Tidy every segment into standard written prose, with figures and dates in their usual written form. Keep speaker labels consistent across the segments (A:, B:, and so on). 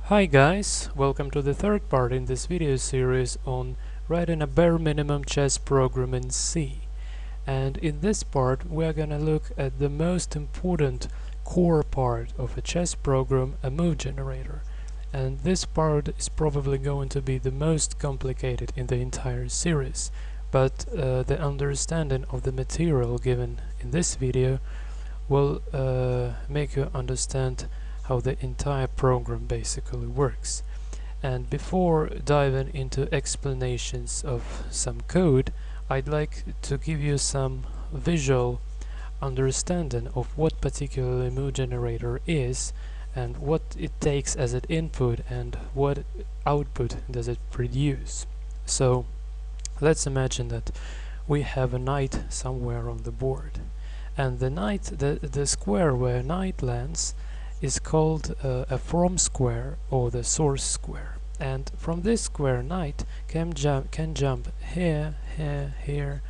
A: Hi guys, welcome to the third part in this video series on writing a bare minimum chess program in C. And in this part we are gonna look at the most important core part of a chess program, a move generator. And this part is probably going to be the most complicated in the entire series, but the understanding of the material given in this video will make you understand how the entire program basically works. And before diving into explanations of some code, I'd like to give you some visual understanding of what particularly move generator is and what it takes as an input and what output does it produce. So let's imagine that we have a knight somewhere on the board, and the knight, the square where knight lands is called a from square or the source square, and from this square knight can jump here, here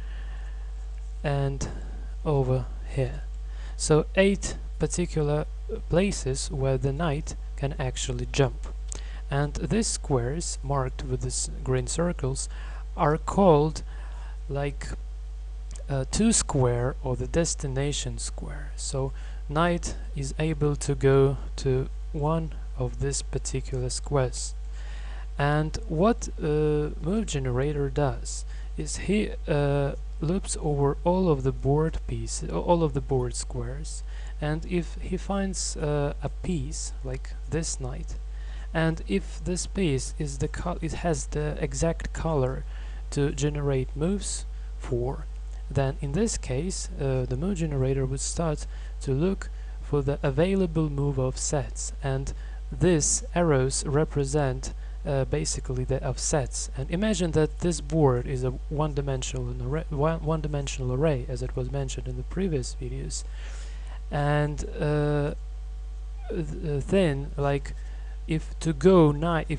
A: and over here. So 8 particular places where the knight can actually jump, and these squares marked with these green circles are called like to square or the destination square. So knight is able to go to one of these particular squares, and what move generator does is he loops over all of the board pieces, all of the board squares, and if he finds a piece like this knight, and if this piece is it has the exact color to generate moves for, then in this case the move generator would start to look for the available move offsets, and these arrows represent basically the offsets. And imagine that this board is a one-dimensional array, as it was mentioned in the previous videos, and then like if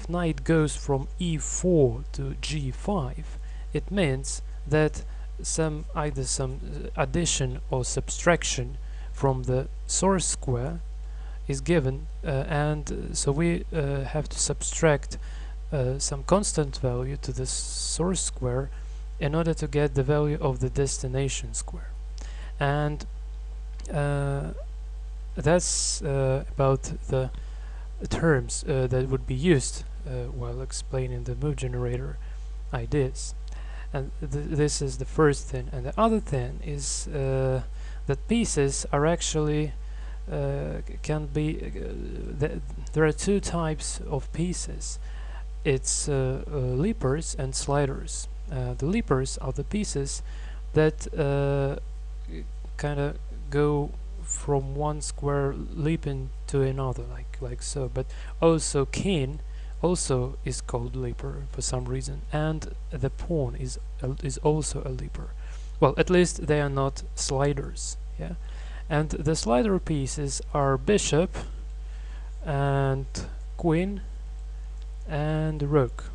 A: knight goes from e4 to g5, it means that either some addition or subtraction from the source square is given, and so we have to subtract some constant value to the source square in order to get the value of the destination square. And that's about the terms that would be used while explaining the move generator ideas. And this is the first thing. And the other thing is that pieces are actually can be there are two types of pieces. It's leapers and sliders. The leapers are the pieces that kind of go from one square leaping to another, like so. But also king also is called leaper for some reason, and the pawn is also a leaper. Well, at least they are not sliders, yeah. And the slider pieces are bishop and queen and rook.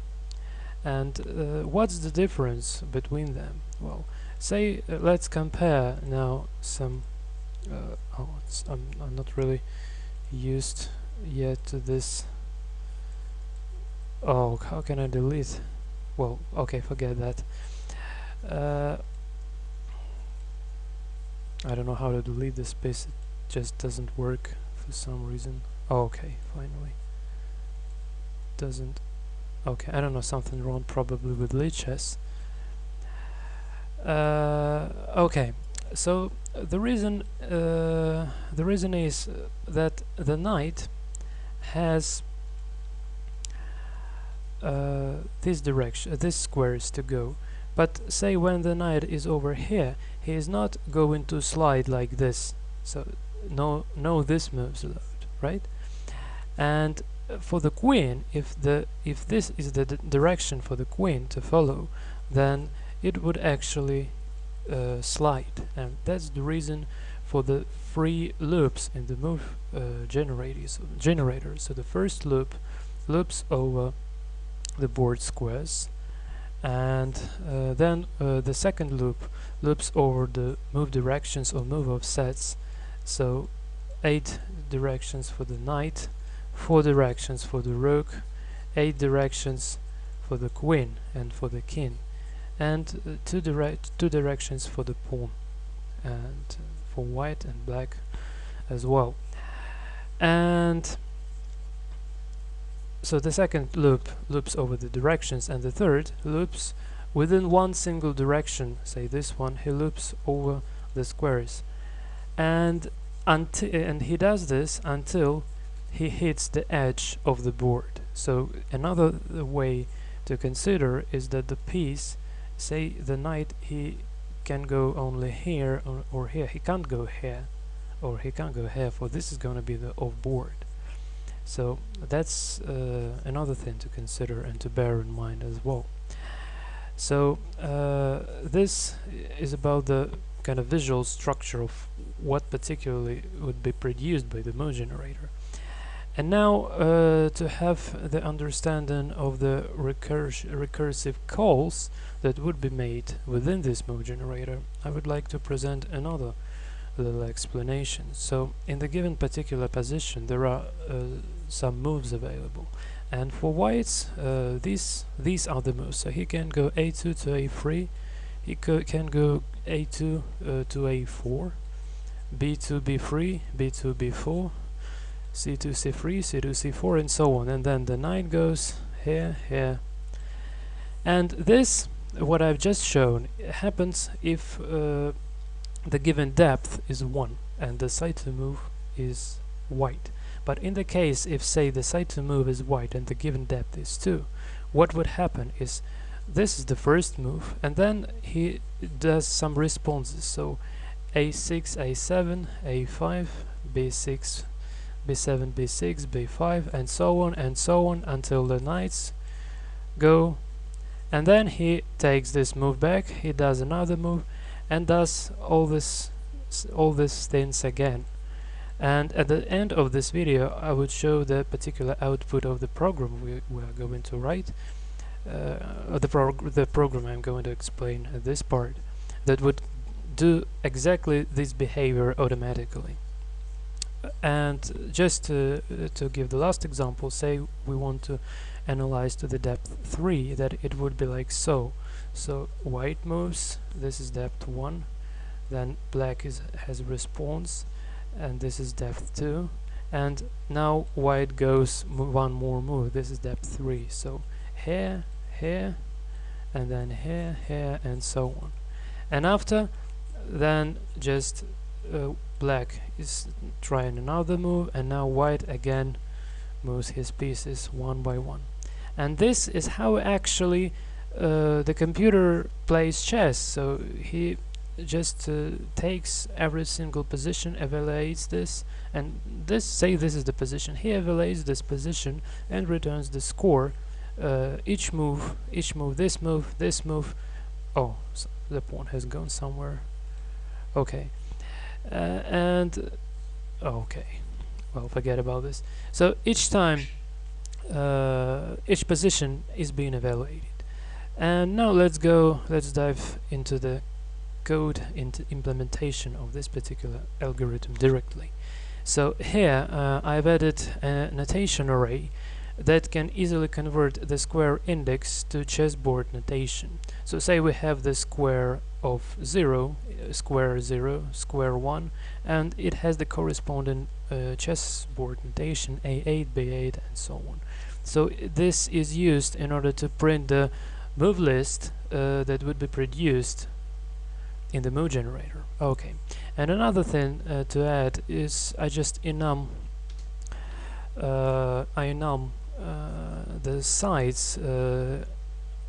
A: And what's the difference between them? Well, say let's compare now some I'm not really used yet to this. Oh, how can I delete? Well, okay, forget that. I don't know how to delete this piece. It just doesn't work for some reason. Oh, okay, finally. Doesn't. Okay, I don't know, something wrong probably with lichess. Okay, so the reason is that the knight has this direction, this squares to go, but say when the knight is over here, he is not going to slide like this, so no this moves allowed, right? And for the queen, if this is the direction for the queen to follow, then it would actually slide, and that's the reason for the free loops in the move generator. So the first loop loops over the board squares, and then the second loop loops over the move directions or move offsets. So 8 directions for the knight, 4 directions for the rook, 8 directions for the queen and for the king, and 2 directions for the pawn, and for white and black as well. And so the second loop loops over the directions, and the third loops within one single direction, say this one. He loops over the squares, and he does this until he hits the edge of the board. So another way to consider is that the piece, say the knight, he can go only here or here. He can't go here or he can't go here, for this is going to be the off board. So that's another thing to consider and to bear in mind as well. So this is about the kind of visual structure of what particularly would be produced by the move generator. And now to have the understanding of the recursive calls that would be made within this move generator, I would like to present another little explanation. So in the given particular position there are some moves available, and for whites these are the moves. So he can go a2 to a3, he can go a2 to a4, b2 b3, b2 b4, c2 c3, c2 c4, and so on. And then the knight goes here, here. And this, what I've just shown, happens if the given depth is 1 and the side to move is white. But in the case if, say, the side to move is white and the given depth is 2, what would happen is this is the first move, and then he does some responses. So a6, a7, a5, b6, b7, b6, b5, and so on until the knights go, and then he takes this move back, he does another move, and does all these things again. And at the end of this video I would show the particular output of the program we are going to write, the program I'm going to explain at this part, that would do exactly this behavior automatically. And just to give the last example, say we want to analyze to the depth 3, that it would be like so. So white moves, this is depth 1, then black has response, and this is depth 2, and now white goes one more move, this is depth 3. So here, here, and then here, here, and so on. And after, then just black is trying another move, and now white again moves his pieces one by one. And this is how actually the computer plays chess. So he just takes every single position, evaluates this, and say this is the position. He evaluates this position and returns the score. Each move, this move. Oh, so the pawn has gone somewhere. Okay. Okay, well, forget about this. So each time each position is being evaluated. And now let's dive into the code, into implementation of this particular algorithm directly. So here I've added a notation array that can easily convert the square index to chessboard notation. So say we have the square of 0, square 0, square 1, and it has the corresponding chessboard notation A8, B8, and so on. So this is used in order to print the move list that would be produced in the move generator. Okay, and another thing to add is I just enum the sides.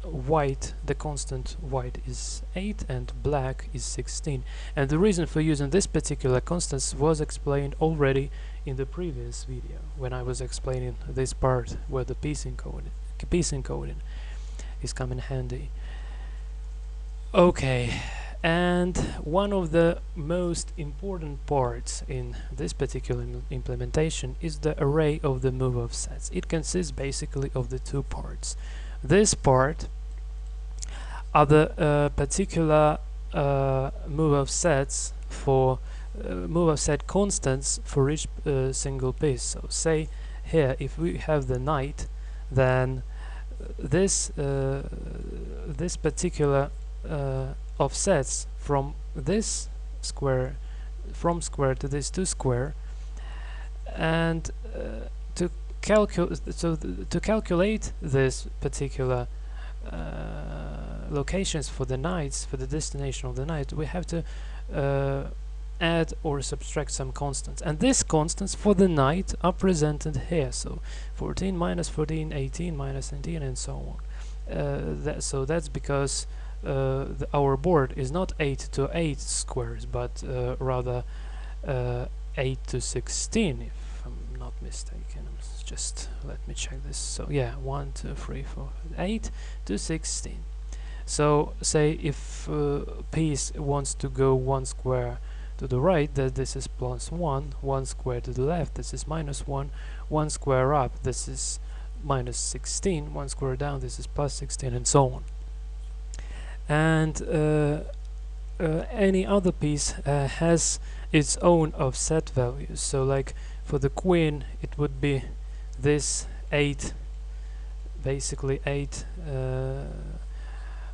A: White, the constant white is 8 and black is 16, and the reason for using this particular constant was explained already in the previous video when I was explaining this part where the piece encoding is coming handy. Okay, and one of the most important parts in this particular implementation is the array of the move offsets. It consists basically of the two parts. This part are the particular move offsets for move offset constants for each single piece. So say here, if we have the night, then this this particular offsets from this square, from square to this 2 square, and to calculate this particular locations for the nights, for the destination of the night, we have to add or subtract some constants, and these constants for the night are presented here. So 14 minus 14, 18 minus 19, and so on. So that's because our board is not 8 to 8 squares, but rather 8 to 16, if I'm not mistaken. Just let me check this. So yeah, 1, 2, 3, 4, 8 to 16. So say if piece wants to go 1 square to the right, that this is plus 1, 1 square to the left, this is minus 1, 1 square up, this is minus 16, 1 square down, this is plus 16, and so on. And any other piece has its own offset values. So like for the queen, it would be this 8, basically 8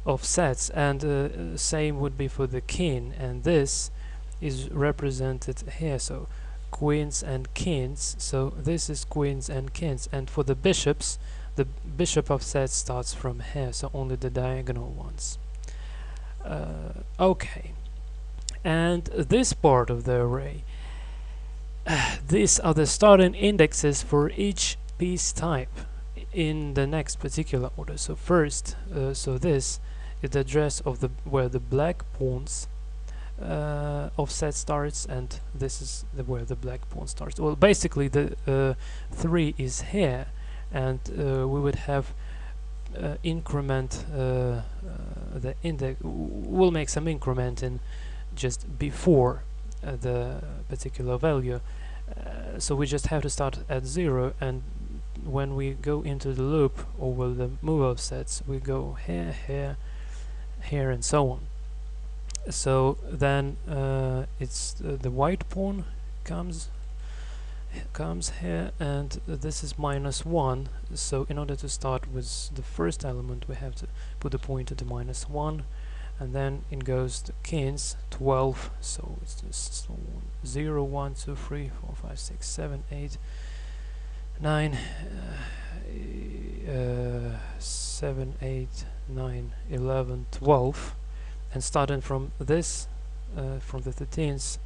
A: offsets, and same would be for the king, and this is represented here. So queens and kings, so this is queens and kings, and for the bishops, the bishop offset starts from here, so only the diagonal ones. Okay, and this part of the array, these are the starting indexes for each piece type in the next particular order. So first, so this is the address of the where the black pawns offset starts, and this is where the black pawn starts. Well, basically the 3 is here, and we would have increment the index. We'll make some increment in just before the particular value, so we just have to start at 0, and when we go into the loop over the move offsets, we go here, here, here, and so on. So then it's the white pawn comes here, and this is minus 1. So in order to start with the first element, we have to put the pointer to minus 1, and then it goes to kings 12. So it's just 0, 1, 2, 3, 4, 5, 6, 7, 8, 9, 7, 8, 9, 11, 12. And starting from this, from the 13th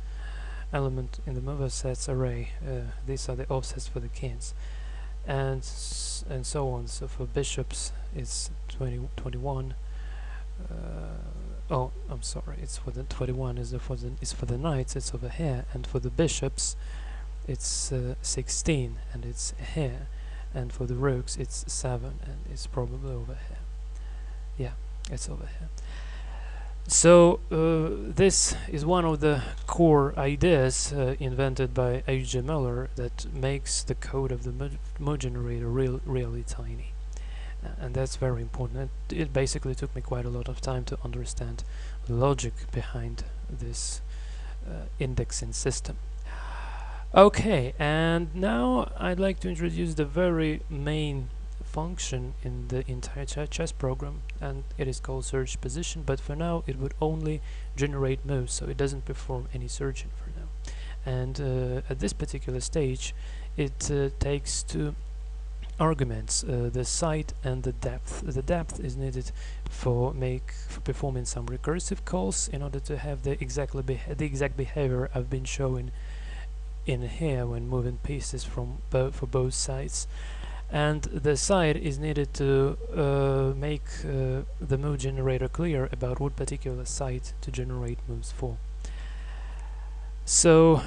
A: element in the move offsets array, these are the offsets for the kings, and so on. So for bishops, it's 21. Oh, I'm sorry. It's for the 21 is for the knights. It's over here, and for the bishops, it's 16, and it's here, and for the rooks, it's 7, and it's probably over here. Yeah, it's over here. So this is one of the core ideas invented by H.J. Miller that makes the code of the mode generator really tiny, and that's very important. It basically took me quite a lot of time to understand the logic behind this indexing system. Okay, and now I'd like to introduce the very main function in the entire chess program, and it is called search position, but for now it would only generate moves, so it doesn't perform any searching for now. And at this particular stage, it takes 2 arguments, the site and the depth. The depth is needed for performing some recursive calls in order to have the exact behavior I've been showing in here when moving pieces from for both sides. And the site is needed to make the move generator clear about what particular site to generate moves for. So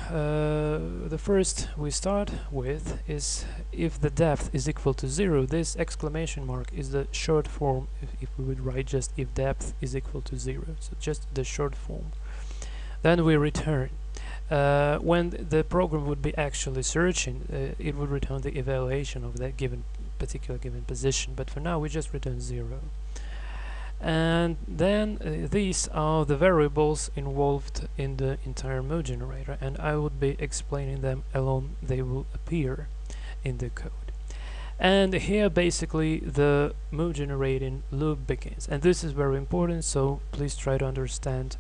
A: the first we start with is if the depth is equal to 0, this exclamation mark is the short form if we would write just if depth is equal to 0, so just the short form. Then we return. When the program would be actually searching, it would return the evaluation of that particular given position, but for now we just return 0. And then these are the variables involved in the entire mode generator, and I would be explaining them alone. They will appear in the code. And here basically the move generating loop begins, and this is very important, so please try to understand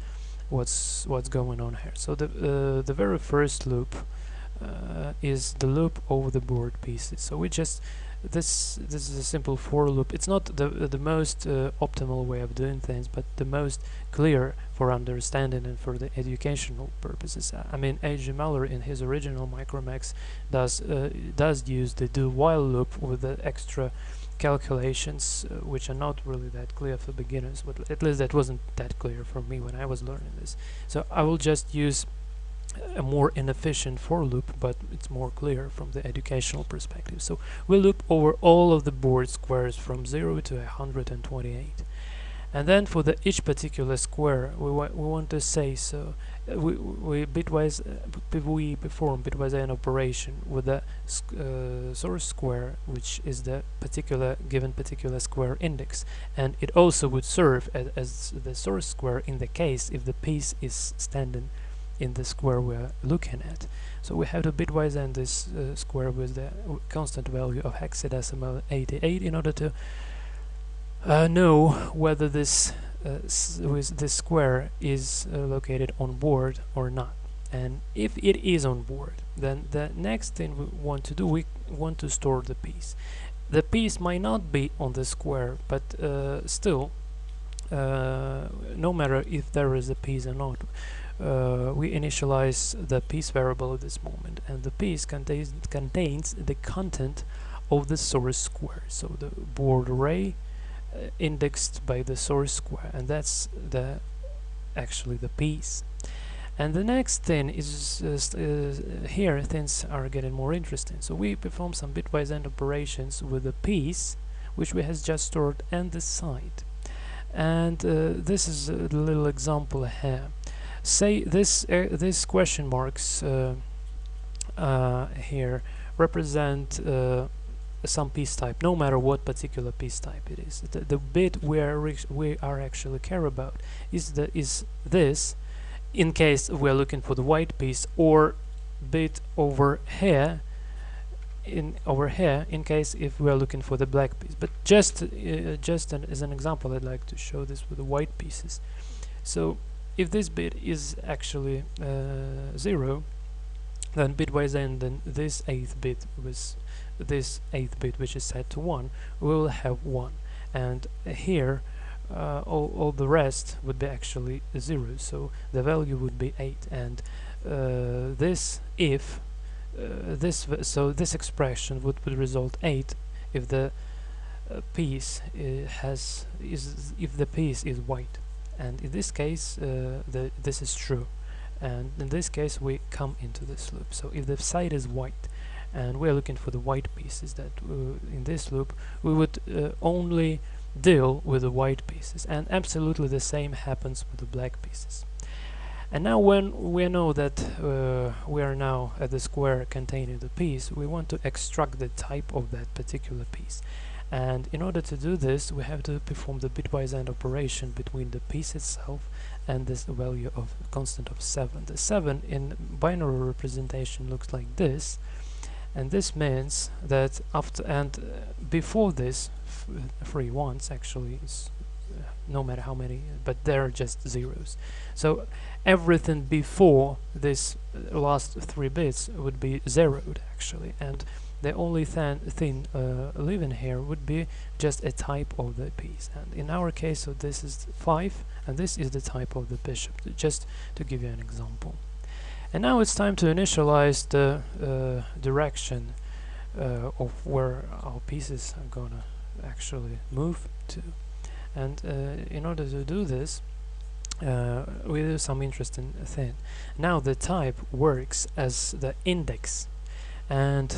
A: what's going on here. So the very first loop is the loop over the board pieces. So we just this is a simple for loop. It's not the most optimal way of doing things, but the most clear for understanding and for the educational purposes. I mean, A.G. Muller in his original Micromax does use the do while loop with the extra calculations, which are not really that clear for beginners, but at least that wasn't that clear for me when I was learning this. So I will just use a more inefficient for loop, but it's more clear from the educational perspective. So we loop over all of the board squares from 0 to 128, and then for each particular square we want to say, so we bitwise we perform bitwise AND operation with the source square, which is the given particular square index, and it also would serve as the source square in the case if the piece is standing in the square we're looking at. So we have to bitwise AND this square with the constant value of hexadecimal 88 in order to know whether this square is located on board or not. And if it is on board, then the next thing we want to do, we want to store the piece. The piece might not be on the square, but still, no matter if there is a piece or not, we initialize the piece variable at this moment, and the piece contains the content of the source square, so the board array indexed by the source square, and that's actually the piece. And the next thing is here things are getting more interesting. So we perform some bitwise AND operations with the piece which we has just stored and the side, and this is a little example here. Say this question marks here represent some piece type, no matter what particular piece type it is. The bit we are actually care about is this, in case we're looking for the white piece, or bit over here in case if we are looking for the black piece. But just as an example, I'd like to show this with the white pieces. So if this bit is actually 0, then bitwise AND then this 8th bit with this 8th bit which is set to 1, we will have 1, and here all the rest would be actually 0, so the value would be 8. And this expression would result 8 if the piece if the piece is white, and in this case this is true, and in this case we come into this loop. So if the side is white and we're looking for the white pieces, that in this loop we would only deal with the white pieces, and absolutely the same happens with the black pieces. And now when we know that we are now at the square containing the piece, we want to extract the type of that particular piece. And in order to do this, we have to perform the bitwise AND operation between the piece itself and this value of constant of 7. The 7 in binary representation looks like this, and this means that after and before this 3 ones actually is no matter how many, but they're just zeros. So everything before this last 3 bits would be zeroed actually, and the only thing living here would be just a type of the piece. And in our case, so this is 5, and this is the type of the bishop, just to give you an example. And now it's time to initialize the direction of where our pieces are gonna actually move to. And in order to do this, we do some interesting thing. Now the type works as the index, and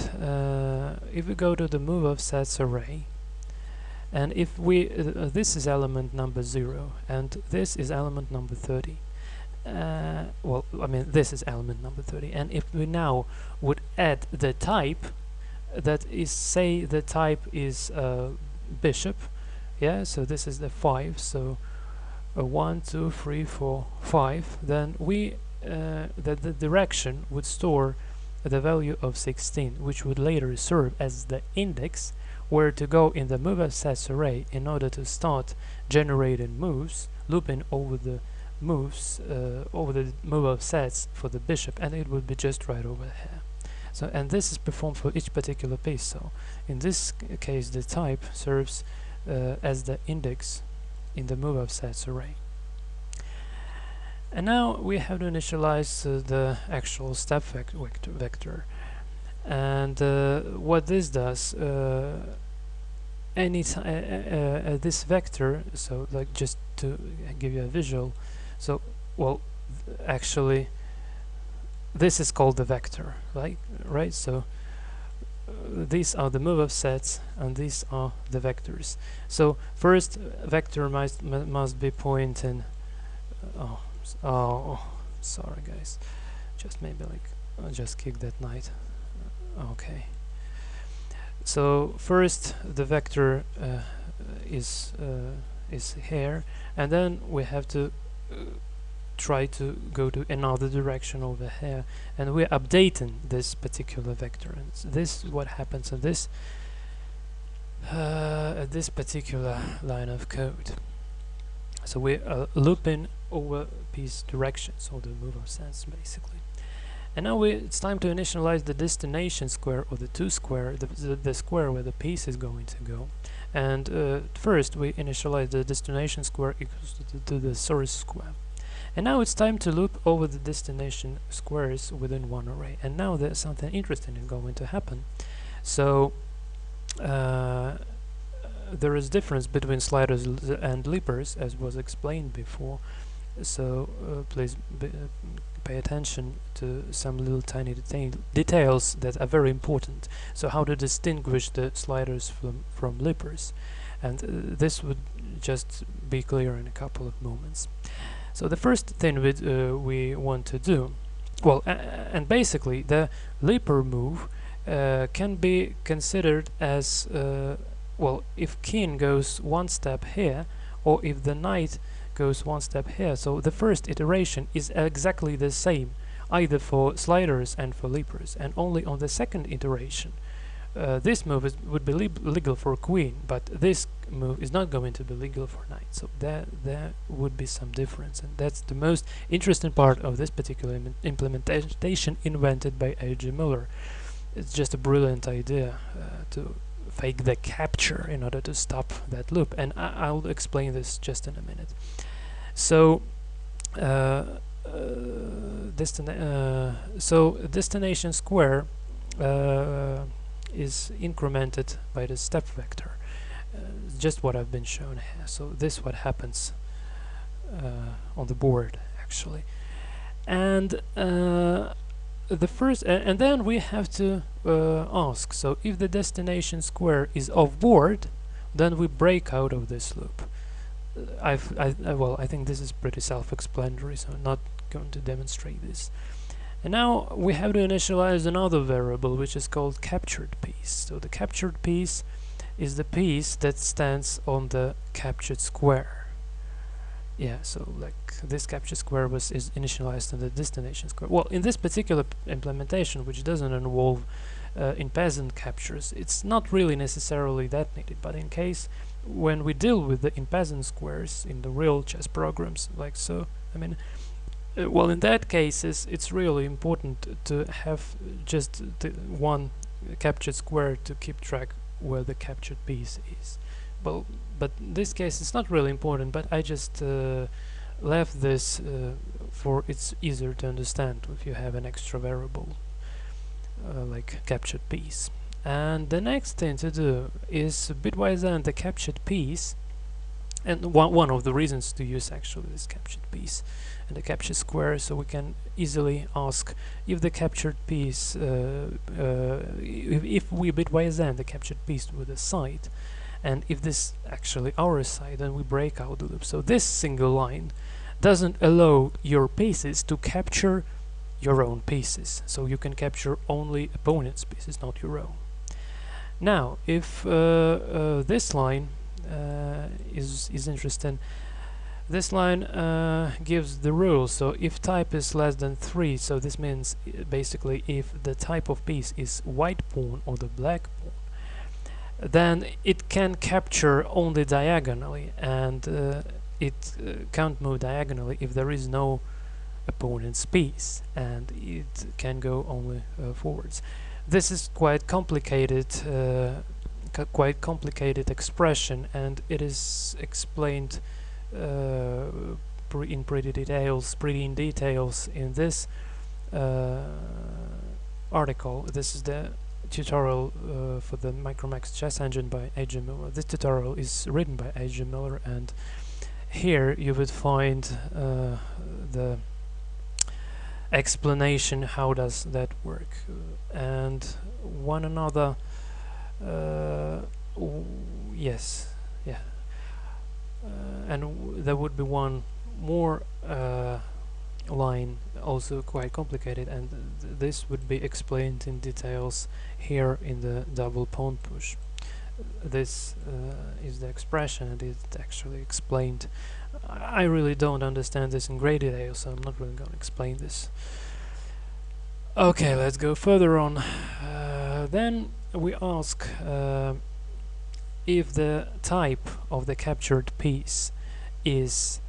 A: if we go to the move of sets array, and if we this is element number 0 and this is element number 30, well, I mean this is element number 30, and if we now would add the type, that is, say the type is bishop, yeah, so this is the 5, so 1 2 3 4 5, then we the direction would store the value of 16, which would later serve as the index where to go in the move of sets array in order to start generating moves, looping over the moves, over the move of sets for the bishop, and it would be just right over here. So, and this is performed for each particular piece. So in this case, the type serves as the index in the move of sets array. And now we have to initialize the actual step vector. And what this does, this vector, so like just to give you a visual, so well, actually this is called the vector, right? So these are the move of sets and these are the vectors. So first vector must be pointing, oh sorry guys, just maybe like I'll just kick that knight. Okay, so first the vector is here, and then we have to try to go to another direction over here, and we're updating this particular vector, and this is what happens at this particular line of code. So we're looping over piece directions, or the move of sets basically. And now it's time to initialize the destination square, or the to square, the square where the piece is going to go. And first we initialize the destination square equals to the source square. And now it's time to loop over the destination squares within one array. And now there's something interesting going to happen. So there is difference between sliders and leapers, as was explained before. So please pay attention to some little tiny details that are very important. So how to distinguish the sliders from leapers, and this would just be clear in a couple of moments. So the first thing we want to do, well, and basically the leaper move can be considered as well, if king goes one step here, or if the knight goes one step here. So the first iteration is exactly the same, either for sliders and for leapers, and only on the second iteration this move would be legal for queen, but this move is not going to be legal for knight. So there would be some difference, and that's the most interesting part of this particular implementation invented by A.G. Miller. It's just a brilliant idea to fake the capture in order to stop that loop, and I'll explain this just in a minute. So destination square is incremented by the step vector, just what I've been shown here. So this is what happens on the board actually, and the first and then we have to ask, so if the destination square is off board, then we break out of this loop. Well, I think this is pretty self-explanatory, so I'm not going to demonstrate this. And now we have to initialize another variable, which is called captured piece. So the captured piece is the piece that stands on the captured square. Yeah, so like this captured square is initialized in the destination square. Well, in this particular implementation, which doesn't involve in peasant captures, it's not really necessarily that needed, but in case when we deal with the in peasant squares in the real chess programs, like so, I mean, well, in that cases it's really important to have just the one captured square to keep track where the captured piece is. Well, but in this case it's not really important, but I just left this for it's easier to understand if you have an extra variable like captured piece. And the next thing to do is bitwise and the captured piece, and one of the reasons to use actually this captured piece and the captured square, so we can easily ask if the captured piece, if we bitwise and the captured piece with a side, and if this actually our side, then we break out the loop. So this single line doesn't allow your pieces to capture your own pieces, so you can capture only opponent's pieces, not your own. Now, if this line is interesting, This line gives the rule. So if type is less than 3, so this means basically if the type of piece is white pawn or the black pawn, then it can capture only diagonally, and it can't move diagonally if there is no opponent's piece, and it can go only forwards. This is quite complicated expression, and it is explained in pretty in details in this article. This is the tutorial for the Micromax chess engine by A.J. Miller. This tutorial is written by A.J. Miller, and here you would find the explanation how does that work, and one another yes, yeah, and there would be one more line, also quite complicated, and this would be explained in details here in the double pawn push. This is the expression, and it's actually explained. I really don't understand this in great detail, so I'm not really going to explain this. Okay, let's go further on. Then we ask if the type of the captured piece is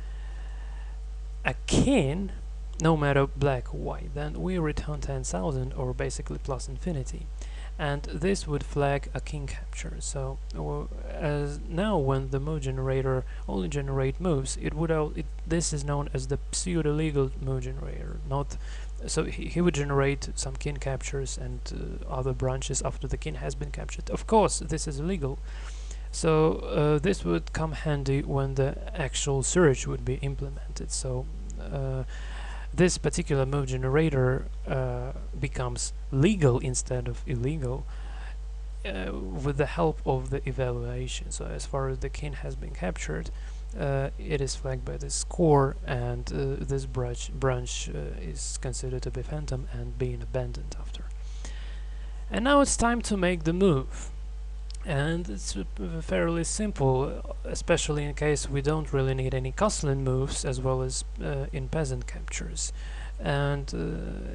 A: a king, no matter black or white, then we return 10,000, or basically plus infinity, and this would flag a king capture. So as now when the move generator only generate moves, this is known as the pseudo-legal move generator. Not so he would generate some king captures and other branches after the king has been captured. Of course, this is illegal. So this would come handy when the actual search would be implemented. So this particular move generator becomes legal instead of illegal with the help of the evaluation. So as far as the king has been captured, it is flagged by the score, and this branch is considered to be phantom and being abandoned after. And now it's time to make the move. And it's fairly simple, especially in case we don't really need any castling moves, as well as in peasant captures. And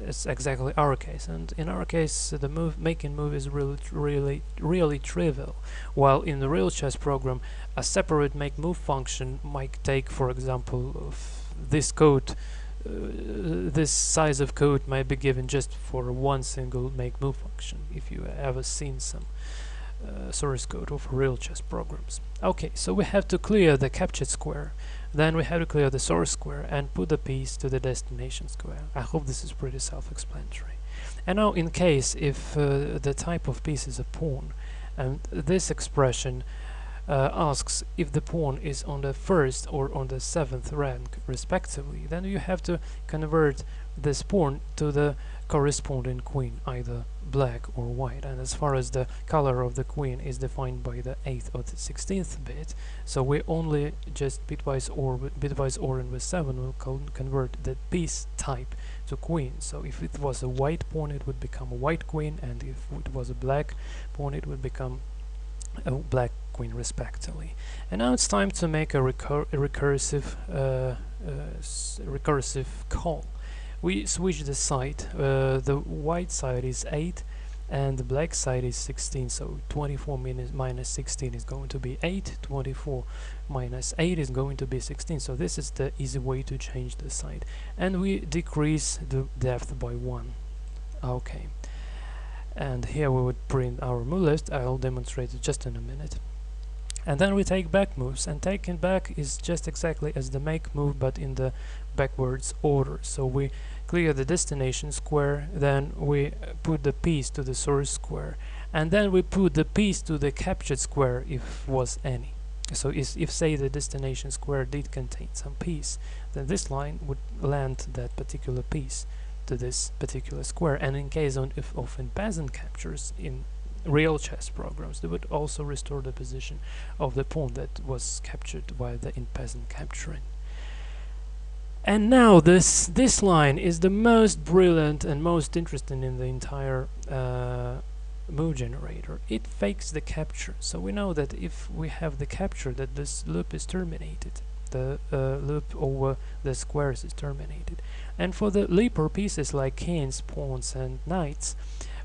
A: it's exactly our case. And in our case, the making move is really trivial. While in the real chess program, a separate make move function might take, for example, this code. This size of code might be given just for one single make move function, if you ever seen some source code of real chess programs. Okay, so we have to clear the captured square, then we have to clear the source square and put the piece to the destination square. I hope this is pretty self-explanatory. And now in case if the type of piece is a pawn, and this expression asks if the pawn is on the 1st or on the 7th rank respectively, then you have to convert this pawn to the corresponding queen, either black or white. And as far as the color of the queen is defined by the 8th or the 16th bit, so we only just bitwise OR and with 7 will convert the piece type to queen. So if it was a white pawn, it would become a white queen, and if it was a black pawn, it would become a black queen respectively. And now it's time to make a recursive call. We switch the side. The white side is 8 and the black side is 16, so 24 minus 16 is going to be 8, 24 minus 8 is going to be 16, so this is the easy way to change the side. And we decrease the depth by 1. Okay, and here we would print our move list. I'll demonstrate it just in a minute. And then we take back moves, and taking back is just exactly as the make move, but in the backwards order. So we clear the destination square, then we put the piece to the source square, and then we put the piece to the captured square if was any. So if say the destination square did contain some piece, then this line would land that particular piece to this particular square. And in case of peasant captures in real chess programs, they would also restore the position of the pawn that was captured by the in peasant capturing. And now this line is the most brilliant and most interesting in the entire move generator. It fakes the capture, so we know that if we have the capture, that this loop is terminated. the loop over the squares is terminated. And for the leaper pieces like kings, pawns and knights,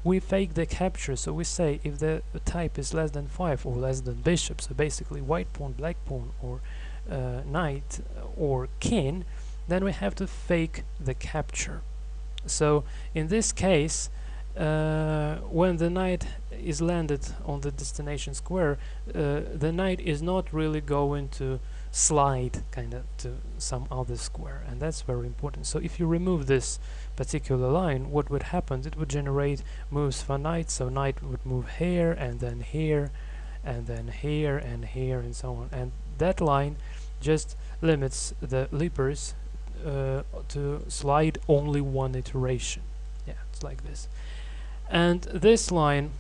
A: we fake the capture, so we say if the type is less than 5 or less than bishop, so basically white pawn, black pawn, or knight or king, then we have to fake the capture. So in this case, when the knight is landed on the destination square, the knight is not really going to slide kind of to some other square, and that's very important. So if you remove this particular line, what would happen? It would generate moves for knight, so knight would move here and then here and then here and here and so on, and that line just limits the leapers to slide only one iteration. Yeah, it's like this. And this line,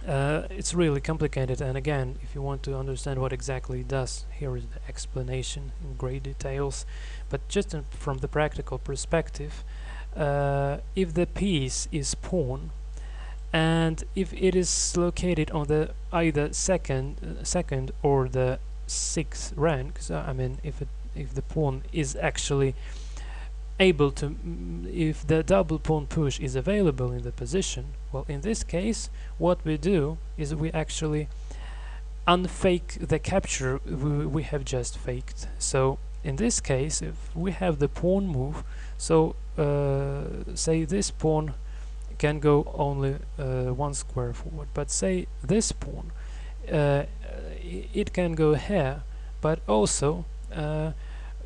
A: it's really complicated, and again, if you want to understand what exactly it does, here is the explanation in great details. But just from the practical perspective, if the piece is pawn, and if it is located on the either second or the 6th rank, so I mean if the pawn is actually able to, if the double pawn push is available in the position, well, in this case what we do is we actually unfake the capture we have just faked. So in this case, if we have the pawn move, so say this pawn can go only 1 square forward, but say this pawn, it can go here, but also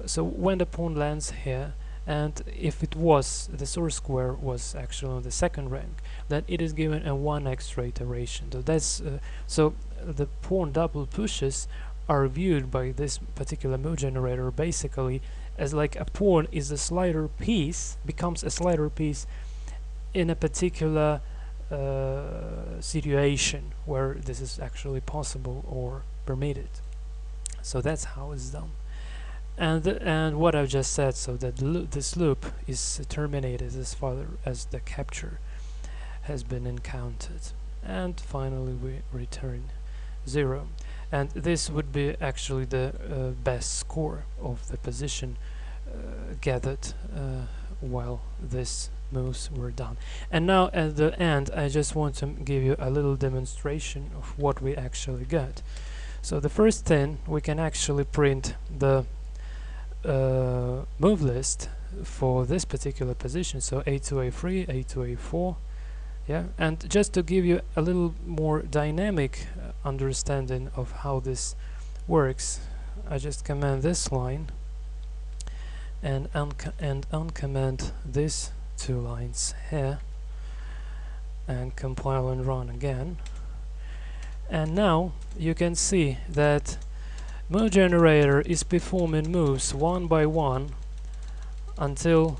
A: so when the pawn lands here, and if it was the source square was actually on the 2nd rank, then it is given a 1 extra iteration. So that's so the pawn double pushes are viewed by this particular move generator basically as like a pawn is a slider piece, becomes a slider piece in a particular situation where this is actually possible or permitted. So that's how it's done. And what I've just said, so that this loop is terminated as far as the capture has been encountered, and finally we return 0, and this would be actually the best score of the position gathered while these moves were done. And now at the end I just want to give you a little demonstration of what we actually got. So the first thing, we can actually print the move list for this particular position, so a2, a3, a2, a4, yeah. And just to give you a little more dynamic understanding of how this works, I just command this line and uncomment these 2 lines here and compile and run again. And now you can see that move generator is performing moves one by one until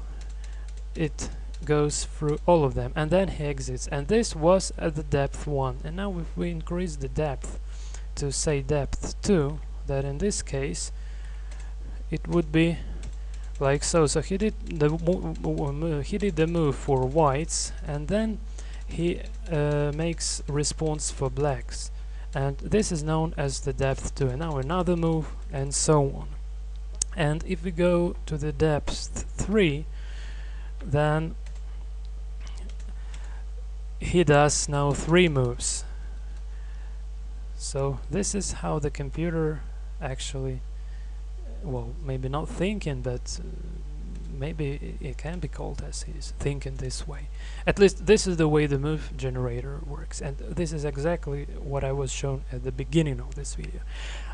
A: it goes through all of them, and then he exits, and this was at the depth 1. And now if we increase the depth to say depth 2, that in this case it would be like so. So he did the move for whites, and then he makes response for blacks, and this is known as the depth 2. And now another move, and so on. And if we go to the depth 3, then he does now 3 moves. So this is how the computer actually, well, maybe not thinking, but maybe it can be called as he's thinking this way. At least this is the way the move generator works, and this is exactly what I was shown at the beginning of this video.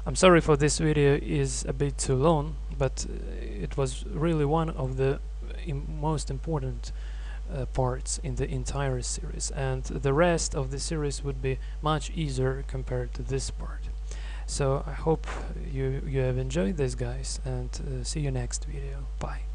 A: I'm sorry for this video is a bit too long, but it was really one of the most important parts in the entire series, and the rest of the series would be much easier compared to this part. So I hope you have enjoyed this, guys, and see you next video. Bye.